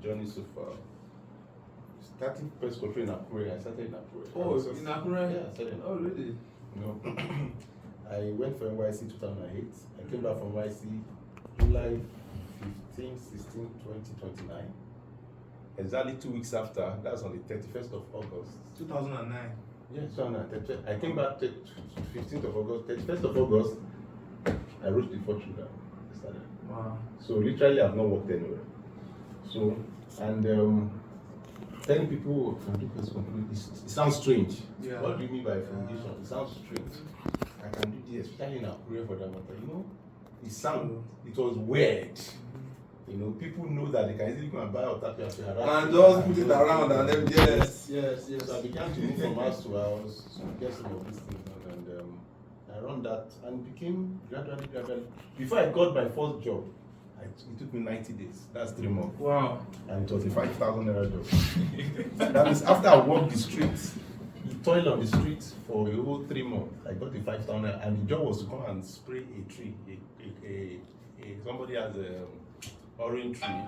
journey so far. Starting Pest Control in Akure, I started in Akure. Oh, in Akure? Yeah, I started in Akure. Oh, really? You know, I went for NYC 2008. I came back from NYC July 15, 16, 2029. Exactly 2 weeks after, that's on the 31st of August. 2009. Yeah, so I came back 15th of August, 31st of August, I wrote the fortune down. Wow. So literally I've not worked anywhere. So, and telling people can do pest control, it sounds strange. Yeah. What do you mean by fumigation? It sounds strange. I can do this, especially in Akure for that matter. You know, it was weird. You know, people know that they can easily go and buy Otapia and just put it around and then yes. So I began to move from house to house to get some of these things and I run that and became gradually. Before I got my first job, it took me 90 days. That's 3 months. Wow. And it was a 5,000 naira job. That means after I walked the streets, the toil on the streets for a whole 3 months, I got the 5,000 and the job was to come and spray a tree. Somebody has a orange tree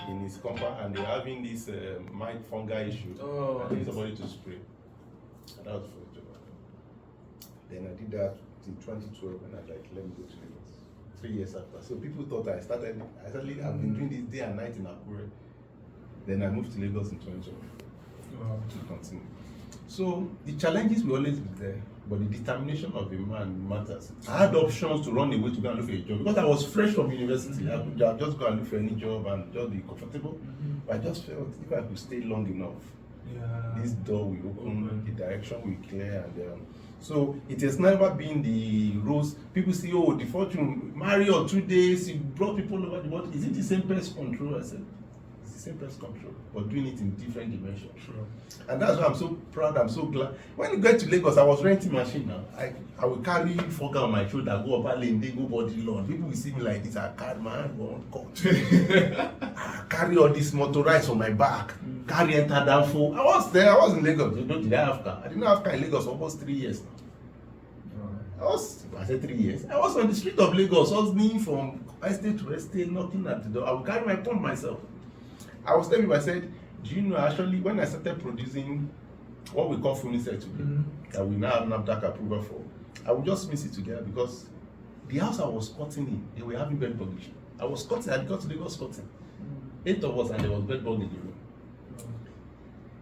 in his compound and they're having this mite fungi issue. Oh, and they need somebody to spray. And that was for the job. Then I did that in 2012 and I was like, let me go to Lagos. 3 years after. So people thought I've been doing this day and night in Akure. Then I moved to Lagos in 2012 to continue. So the challenges will always be there, but the determination of a man matters. I had options to run away to go and look for a job because I was fresh from university. I could just go and look for any job and just be comfortable. But I just felt if I could stay long enough, this door will open, the direction will clear, and so it has never been the rules. People say, oh, the fortune, marry or 2 days, you brought people over the world. Is it the same pest control? I said, it's the same pest control, but doing it in different dimensions. Sure. And that's why I'm so proud, I'm so glad. When you get to Lagos, I was renting machine now. I will carry fogger on my shoulder, go up lane, they go body lawn. People will see me like this, I carry my hand, go on court. I carry all this motorized on my back, carry enter down full. I was there, I was in Lagos. Did I have car? I didn't have car in Lagos for almost 3 years now. I said 3 years. I was on the street of Lagos, hustling from estate to estate, knocking at the door. I would carry my pump myself. I was telling you, I said, do you know, actually, when I started producing what we call fumicide today, that we now have NAFDAC approval for, I would just mix it together because the house I was cutting in, they were having bed bug issue. I was cutting, I got to Lagos cutting. 8 of us, and there was bed bug in the room.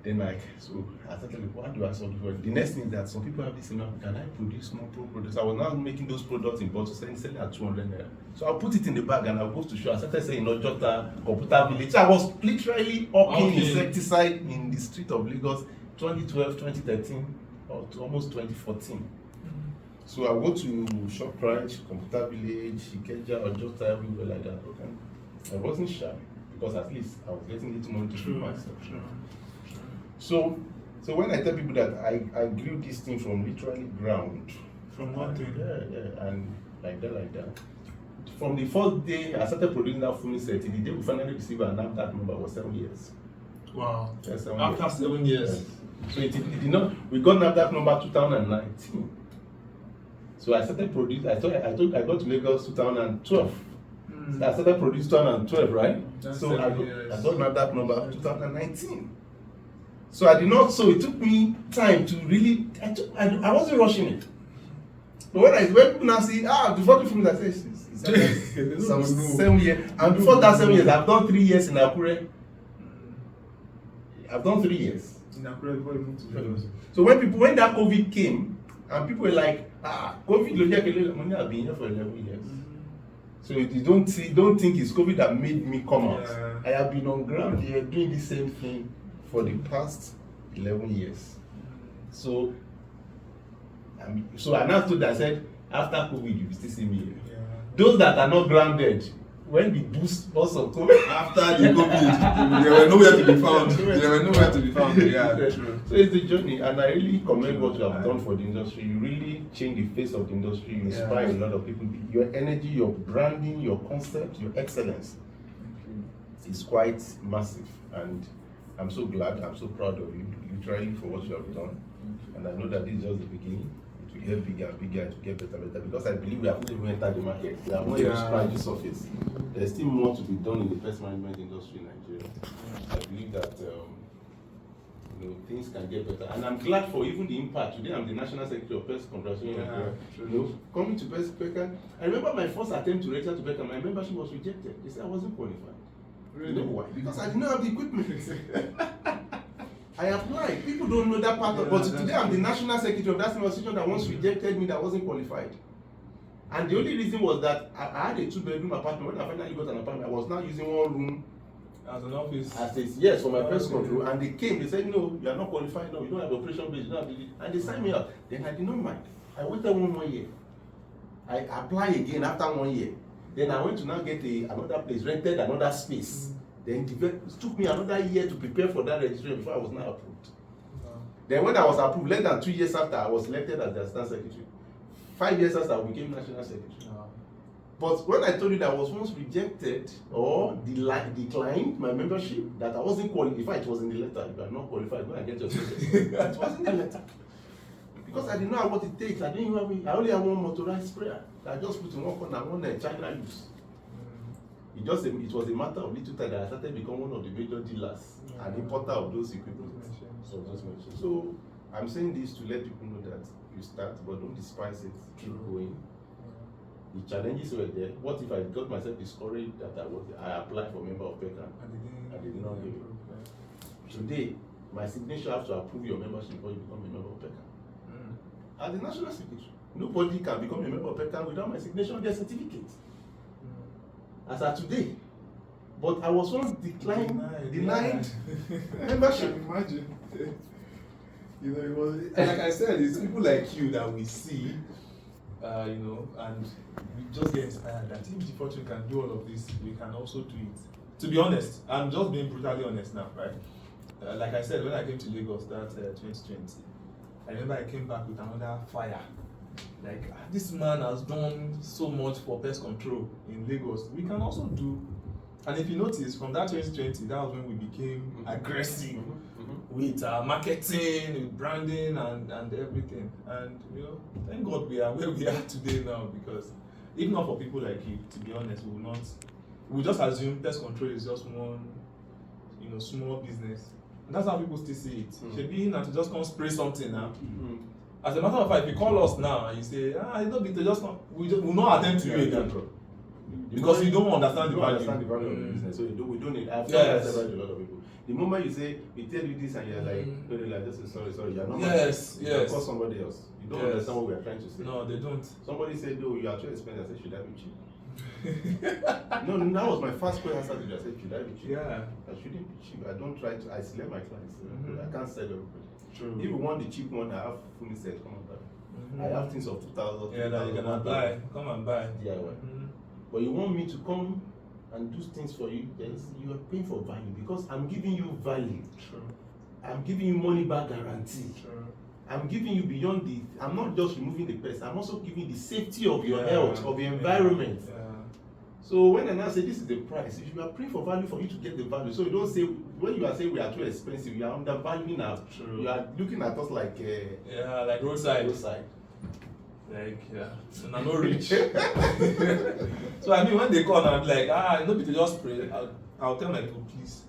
Then so I started, what do I solve for? The next thing is that some people have this, can I produce more products? I was now making those products in bottles, selling at 200 naira. So I'll put it in the bag and I'll go to show. I started saying, Jota, Computer Village. So I was literally hawking insecticide in the street of Lagos, 2012, 2013, or to almost 2014. So I go to ShopRite, Computer Village, Ikeja, or Jota, everywhere like that. Okay. I wasn't shy because at least I was getting little money to do myself. So when I tell people that I grew this thing from literally ground. From what thing? Yeah, and like that. From the first day I started producing that fumicide, the day we finally received an NAFDAC number was 7 years. Wow. Yeah, 7 After years. 7 years. Yes. So it did not, we got NAFDAC number 2019. So I started producing, I got to Lagos 2012. So I started producing 2012, right? That's so I got NAFDAC number 7 2019. So I did not, so it took me time to really, I wasn't rushing it. But when people now see, before the film, I say, it's 7 years. And before that 7 years, I've done 3 years in Akure. I've done 3 years. In Akure before you moved to Lagos. So when that COVID came, and people were like, COVID, money I've been here for 11 years. So you don't think it's COVID that made me come out. I have been on ground here doing the same thing for the past 11 years. So I now told, I said, after COVID, you will still see me here. Yeah. Those that are not grounded, when the boost of COVID, after the COVID, they were nowhere to be found. They were nowhere to be found. Yeah, true. So it's the journey, and I really commend what you have done for the industry. You really change the face of the industry. You inspire a lot of people. Your energy, your branding, your concept, your excellence is quite massive, and I'm so glad, I'm so proud of you, literally, for what you have done. And I know that this is just the beginning. to get bigger and bigger, to get better and better, because I believe we have not even entered the market. We have not even scratched the surface. There's still more to be done in the pest management industry in Nigeria. I believe that things can get better, and I'm glad for even the impact. Today I'm the National Secretary of Pest Control in Nigeria. Coming to Pest Control, I remember my first attempt to register to Beckham, my membership was rejected. They said I wasn't qualified. Really? You know why? Because I did not have the equipment. I applied. People don't know that part of, but today I'm the National Secretary of that organization that once rejected me, that wasn't qualified. And the only reason was that I had a 2-bedroom apartment. When I finally got an apartment, I was now using 1 room as an office. Yes, for my pest control. And they came, they said, no, you are not qualified, no, you don't have operation base, you don't have the, and they signed me up. Then I did not mind. I waited 1 more year. I applied again after 1 year. Then I went to now get another place, rented another space. Then it took me another year to prepare for that registration before I was now approved. Then when I was approved, less than 2 years after, I was elected as the Assistant Secretary. 5 years after, I became National Secretary. But when I told you that I was once rejected or declined my membership, that I wasn't qualified, it was in the letter. You are not qualified when I get your certificate. It was in the letter. Because I didn't know what it takes. I only have 1 motorized sprayer that I just put in 1 corner, 1 China use. It was a matter of little time that I started becoming one of the major dealers and importer of those equipment. So I'm saying this to let people know that you start, but don't despise it. Keep going. The challenges were there. What if I got myself discouraged that I applied for member of PECAN and they did not give it? Today, my signature has to approve your membership before you become a member of PECAN. As the National Secretary, nobody can become a member of PECAN without my signature on their certificate. As of today. But I was once denied membership. Imagine. It was, like I said, it's people like you that we see, and we just get inspired that if DFORTUNE can do all of this, we can also do it. To be honest, I'm just being brutally honest now, right? Like I said, when I came to Lagos that 2020, I remember I came back with another fire. Like, this man has done so much for pest control in Lagos. We can also do. And if you notice, from that 2020, that was when we became aggressive with marketing, with branding, and everything. And thank God we are where we are today now, because if not for people like you, to be honest, we just assume pest control is just one, small business. And that's how people still see it. Should be not to just come spray something now. As a matter of fact, if you call us now and you say, we will not attend to you again. Because you don't understand the value of the business. So we don't need. I've told a lot of people. The moment you say, we tell you this and you're like, this is sorry, you're not. Yes. Call somebody else. You don't understand what we are trying to say. No, they don't. Somebody said, no, you are too expensive. I said, should I be cheap? No, that was my first question answer to you. I said, should I be cheap? Yeah. I shouldn't be cheap. I don't try to isolate my clients. I can't sell everybody. True. If you want the cheap one, I have fully said, come and buy. I have things of 2,000. Yeah, that you can buy. Come and buy. DIY. But you want me to come and do things for you, then you are paying for value, because I'm giving you value. True. I'm giving you money back guarantee. True. I'm giving you beyond I'm not just removing the pest, I'm also giving the safety of your health, of the environment. Yeah. So when I now say this is the price, if you are praying for value for you to get the value, so you don't say, when you are saying we are too expensive, you are undervaluing us. True. You are looking at us like like roadside. Like, and I'm not rich. So I mean, when they call, I'm like, nobody to just pray. I'll tell my people, please,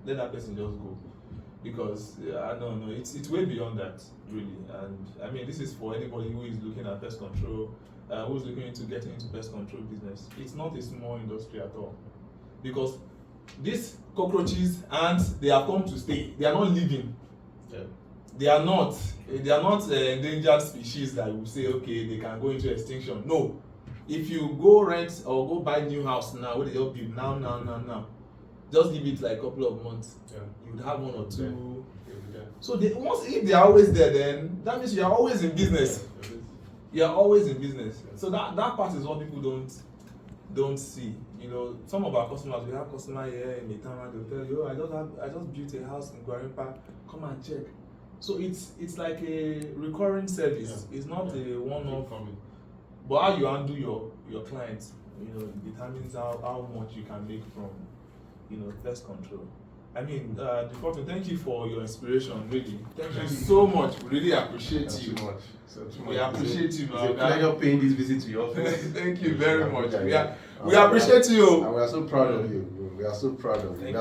let that person just go, because I don't know. It's way beyond that, really. And I mean, this is for anybody who is looking at pest control, who is looking into getting into pest control business. It's not a small industry at all, because these cockroaches, ants, they have come to stay. They are not living. Yeah. They are not endangered species that you say, okay, they can go into extinction. No. If you go rent or go buy new house now, where they help you now, just give it like a couple of months. Yeah. You would have 1 or 2. Yeah. So if they are always there, then that means you are always in business. You are always in business. So that part is what people don't see. Some of our customers, we have customers here in Itama, they'll tell you, I just built a house in Gwarinpa, come and check. So it's like a recurring service. Yeah. It's not a one-off. But how you handle your clients, determines how much you can make from, pest control. I mean, DFORTUNE, thank you for your inspiration, really. Thank you so much. We really appreciate you. Too much. So too We much. appreciate you. It's a pleasure paying this visit to your office. Thank you very much. We appreciate you. And we are so proud of you. We are so proud of you.